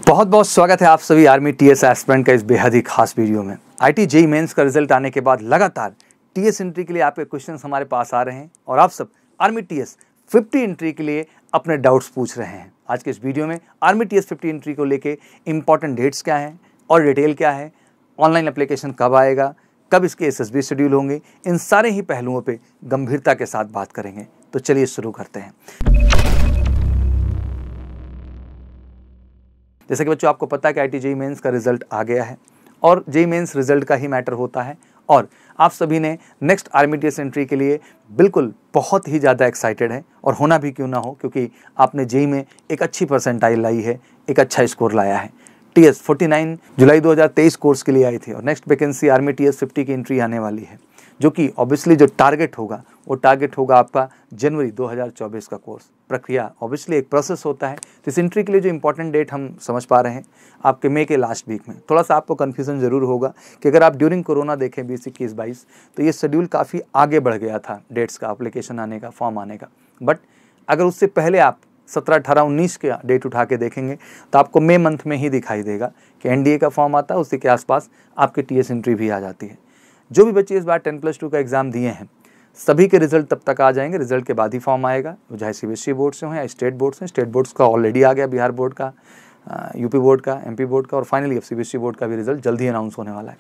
बहुत बहुत स्वागत है आप सभी आर्मी टीएस एस्पिरेंट का इस बेहद ही खास वीडियो में। आईटी जेईई मेंस का रिजल्ट आने के बाद लगातार टीएस एंट्री के लिए आपके क्वेश्चंस हमारे पास आ रहे हैं और आप सब आर्मी टीएस 50 एंट्री के लिए अपने डाउट्स पूछ रहे हैं। आज के इस वीडियो में आर्मी टीएस 50 एंट्री को लेके इंपॉर्टेंट डेट्स क्या हैं और डिटेल क्या है, ऑनलाइन एप्लीकेशन कब आएगा, कब इसके एसएसबी शेड्यूल होंगे, इन सारे ही पहलुओं पर गंभीरता के साथ बात करेंगे। तो चलिए शुरू करते हैं। जैसे कि बच्चों आपको पता है कि आईटी जेईई मेंस का रिजल्ट आ गया है और जेईई मेंस रिजल्ट का ही मैटर होता है और आप सभी ने नेक्स्ट आर्मी टीएस एंट्री के लिए बिल्कुल बहुत ही ज़्यादा एक्साइटेड है और होना भी क्यों ना हो, क्योंकि आपने जेईई में एक अच्छी परसेंटाइल लाई है, एक अच्छा स्कोर लाया है। टीएस 49 जुलाई 2023 कोर्स के लिए आई थी और नेक्स्ट वैकेंसी आर्मी टीएस 50 की एंट्री आने वाली है, जो कि ऑब्वियसली जो टारगेट होगा वो टारगेट होगा आपका जनवरी 2024 का कोर्स। प्रक्रिया ऑब्वियसली एक प्रोसेस होता है, तो इस एंट्री के लिए जो इंपॉर्टेंट डेट हम समझ पा रहे हैं आपके मई के लास्ट वीक में। थोड़ा सा आपको कन्फ्यूजन जरूर होगा कि अगर आप ड्यूरिंग कोरोना देखें 2021-22 तो ये शेड्यूल काफ़ी आगे बढ़ गया था डेट्स का, एप्लीकेशन आने का, फॉर्म आने का। बट अगर उससे पहले आप 17, 18, 19 का डेट उठा के देखेंगे तो आपको मई मंथ में ही दिखाई देगा कि एनडीए का फॉर्म आता है, उसी के आसपास आपकी टीएस एंट्री भी आ जाती है। जो भी बच्चे इस बार 10+2 का एग्ज़ाम दिए हैं सभी के रिजल्ट तब तक आ जाएंगे, रिजल्ट के बाद ही फॉर्म आएगा, चाहे सीबीएसई बोर्ड से हो या स्टेट बोर्ड से। स्टेट बोर्ड्स का ऑलरेडी आ गया, बिहार बोर्ड का, यूपी बोर्ड का, एमपी बोर्ड का और फाइनली अब सीबीएसई बोर्ड का भी रिजल्ट जल्दी ही अनाउंस होने वाला है।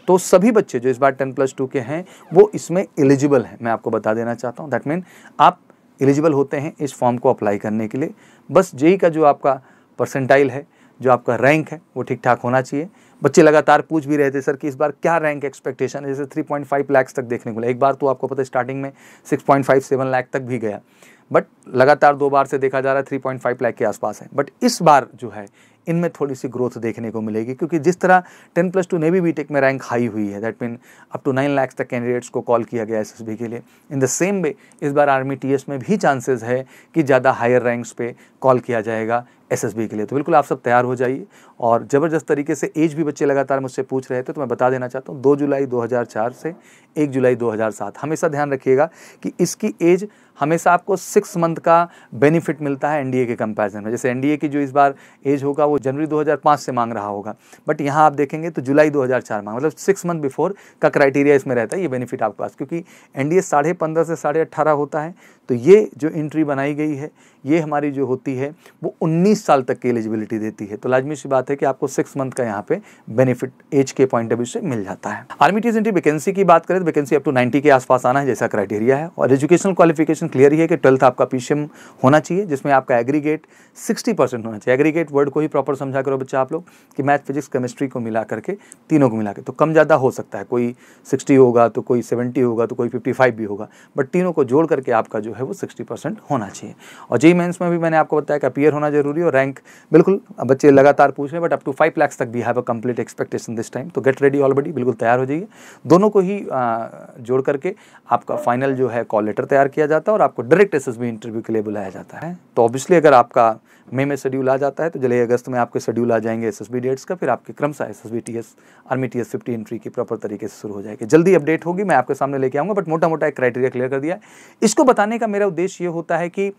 तो सभी बच्चे जो इस बार 10+2 के हैं वो इसमें एलिजिबल हैं, मैं आपको बता देना चाहता हूँ। दैट मीन आप एलिजिबल होते हैं इस फॉर्म को अप्लाई करने के लिए। बस जेईई का जो आपका परसेंटाइल है, जो आपका रैंक है वो ठीक ठाक होना चाहिए। बच्चे लगातार पूछ भी रहे थे सर कि इस बार क्या रैंक एक्सपेक्टेशन है, जैसे 3.5 लाख तक देखने को मिला। एक बार तो आपको पता है स्टार्टिंग में 6.57 लाख तक भी गया, बट लगातार 2 बार से देखा जा रहा है 3.5 लाख के आसपास है। बट इस बार जो है इनमें थोड़ी सी ग्रोथ देखने को मिलेगी, क्योंकि जिस तरह 10+2 नेवी बीटेक में रैंक हाई हुई है, that mean up to 9 lakh तक कैंडिडेट्स को कॉल किया गया एसएसबी के लिए। इन द सेम वे इस बार आर्मी टीएस में भी चांसेस है कि ज़्यादा हायर रैंक्स पे कॉल किया जाएगा एसएसबी के लिए। तो बिल्कुल आप सब तैयार हो जाइए। और ज़बरदस्त तरीके से एज भी बच्चे लगातार मुझसे पूछ रहे थे, तो मैं बता देना चाहता हूँ 2 जुलाई 2004 से 1 जुलाई 2007। हमेशा ध्यान रखिएगा कि इसकी एज हमेशा आपको 6 मंथ का बेनिफिट मिलता है एनडीए के कंपैरिजन में। जैसे एनडीए की जो इस बार एज होगा वो जनवरी 2005 से मांग रहा होगा, बट यहाँ आप देखेंगे तो जुलाई 2004 मांग, मतलब 6 मंथ बिफोर का क्राइटेरिया इसमें रहता है ये बेनिफिट आपके पास, क्योंकि एनडीए 15.5 से 18.5 होता है। तो ये जो एंट्री बनाई गई है ये हमारी जो होती है वो 19 साल तक की एलिजिबिलिटी देती है। तो लाजमी सी बात है कि आपको 6 मंथ का यहाँ पे बेनिफिट एज के पॉइंट ऑफ व्यू से मिल जाता है। आर्मी टीएस एंट्री वैकेंसी की बात करें तो वैकेंसी अप टू 90 के आसपास आना है जैसा क्राइटेरिया है। और एजुकेशनल क्वालिफिकेशन क्लियर ही है कि 12th आपका पीसीएम होना चाहिए, जिसमें आपका एग्रीगेट 60% होना चाहिए। एग्रीगेट वर्ड को ही प्रॉपर समझा करो बच्चा आप लोग कि मैथ, फिजिक्स, केमिस्ट्री को मिला करके, तीनों को मिला के। तो कम ज़्यादा हो सकता है, कोई 60 होगा तो कोई 70 होगा तो कोई 55 भी होगा, बट तीनों को जोड़ करके आपका जो है वो 60% होना चाहिए। और जेईई मेंस में भी मैंने आपको बताया कि अपीयर होना जरूरी है और रैंक बिल्कुल बच्चे लगातार पूछ रहे हैं, बट अप टू 5 लाख तक भी have a complete expectation this time. तो गेट रेडी ऑलरेडी, बिल्कुल तैयार हो जाइए। दोनों को ही जोड़ करके आपका फाइनल जो है कॉल लेटर तैयार किया जाता है और आपको डायरेक्ट एसएसबी इंटरव्यू के लिए बुलाया जाता है। तो ऑब्वियसली अगर आपका मई में शेड्यूल आ जाता है तो जुलाई अगस्त में आपके शेड्यूल आ जाएंगे एसएसबी डेट्स का, फिर आपके क्रमशः SSB TS army TS 50 entry की प्रॉपर तरीके से शुरू हो जाएगी। जल्दी अपडेट होगी, मैं आपके सामने लेके आऊँगा, बट मोटा मोटा एक क्राइटेरिया क्लियर कर दिया है। इसको बताने का मेरा उद्देश्य ये होता है कि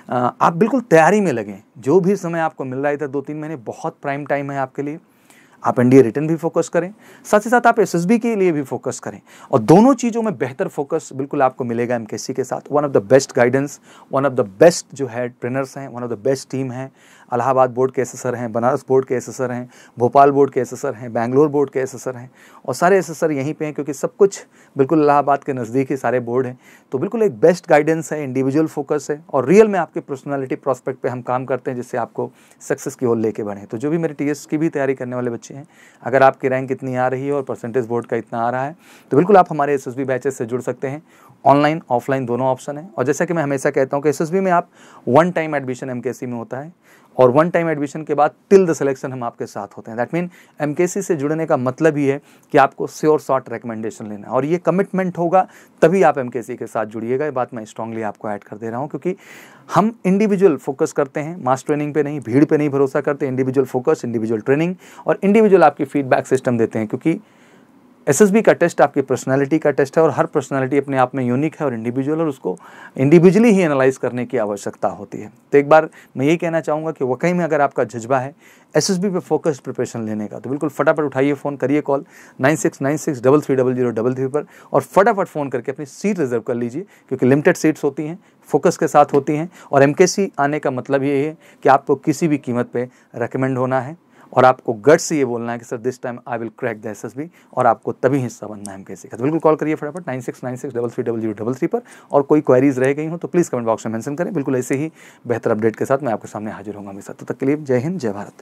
आप बिल्कुल तैयारी में लगें। जो भी समय आपको मिल रहा है, इधर 2-3 महीने बहुत प्राइम टाइम है आपके लिए। आप एनडीए रिटन भी फोकस करें, साथ ही साथ आप एसएसबी के लिए भी फोकस करें, और दोनों चीज़ों में बेहतर फोकस बिल्कुल आपको मिलेगा एमकेसी के साथ। One of the best guidance, one of the best जो है ट्रेनर्स हैं, one of the best team है। इलाहाबाद बोर्ड के एसएसर हैं, बनारस बोर्ड के एसएसर हैं, भोपाल बोर्ड के एसएसर हैं, बेंगलोर बोर्ड के एसएसर हैं, और सारे एसएसर यहीं पे हैं क्योंकि सब कुछ बिल्कुल इलाहाबाद के नज़दीक ही सारे बोर्ड हैं। तो बिल्कुल एक बेस्ट गाइडेंस है, इंडिविजुअल फोकस है, और रियल में आपके पर्सनालिटी प्रॉस्पेक्ट पे हम काम करते हैं जिससे आपको सक्सेस की ओर लेके बढ़ें। तो जो भी मेरे टीएस की भी तैयारी करने वाले बच्चे हैं, अगर आपकी रैंक इतनी आ रही है और परसेंटेज बोर्ड का इतना आ रहा है तो बिल्कुल आप हमारे एसएसबी बैचेस से जुड़ सकते हैं। ऑनलाइन ऑफलाइन दोनों ऑप्शन है। और जैसा कि मैं हमेशा कहता हूँ कि एसएसबी में आप 1 टाइम एडमिशन एमकेसी में होता है, और 1 टाइम एडमिशन के बाद टिल द सिलेक्शन हम आपके साथ होते हैं। दैट मीन एमकेसी से जुड़ने का मतलब ही है कि आपको श्योर शॉर्ट रिकमेंडेशन लेना है, और ये कमिटमेंट होगा तभी आप एमकेसी के साथ जुड़िएगा। ये बात मैं स्ट्रांगली आपको ऐड कर दे रहा हूँ, क्योंकि हम इंडिविजुअल फोकस करते हैं, मास ट्रेनिंग पे नहीं, भीड़ पे नहीं भरोसा करते। इंडिविजुअल फोकस, इंडिविजुअल ट्रेनिंग और इंडिविजुअल आपकी फीडबैक सिस्टम देते हैं, क्योंकि एसएसबी का टेस्ट आपकी पर्सनालिटी का टेस्ट है और हर पर्सनालिटी अपने आप में यूनिक है और इंडिविजुअल, और उसको इंडिविजुअली ही एनालाइज करने की आवश्यकता होती है। तो एक बार मैं यही कहना चाहूँगा कि वाकई में अगर आपका जज्बा है एसएसबी पे फोकस्ड प्रिपरेशन लेने का, तो बिल्कुल फटाफट उठाइए फ़ोन, करिए कॉल 9696330033 पर और फटाफट फ़ोन करके अपनी सीट रिजर्व कर लीजिए, क्योंकि लिमिटेड सीट्स होती हैं, फोकस के साथ होती हैं। और एमकेसी आने का मतलब ये है कि आपको किसी भी कीमत पे रेकमेंड होना है और आपको गट से ये बोलना है कि sir this time I will crack the SSB, और आपको तभी हिस्सा बनना है एमकेसी का। तो बिल्कुल कॉल करिए फटाफट 9696330033 पर। और कोई क्वेरीज रह गई हो तो प्लीज़ कमेंट बॉक्स में मेंशन करें। बिल्कुल ऐसे ही बेहतर अपडेट के साथ मैं आपके सामने हाजिर होऊंगा हमेशा। तब तक के लिए जय हिंद, जय भारत।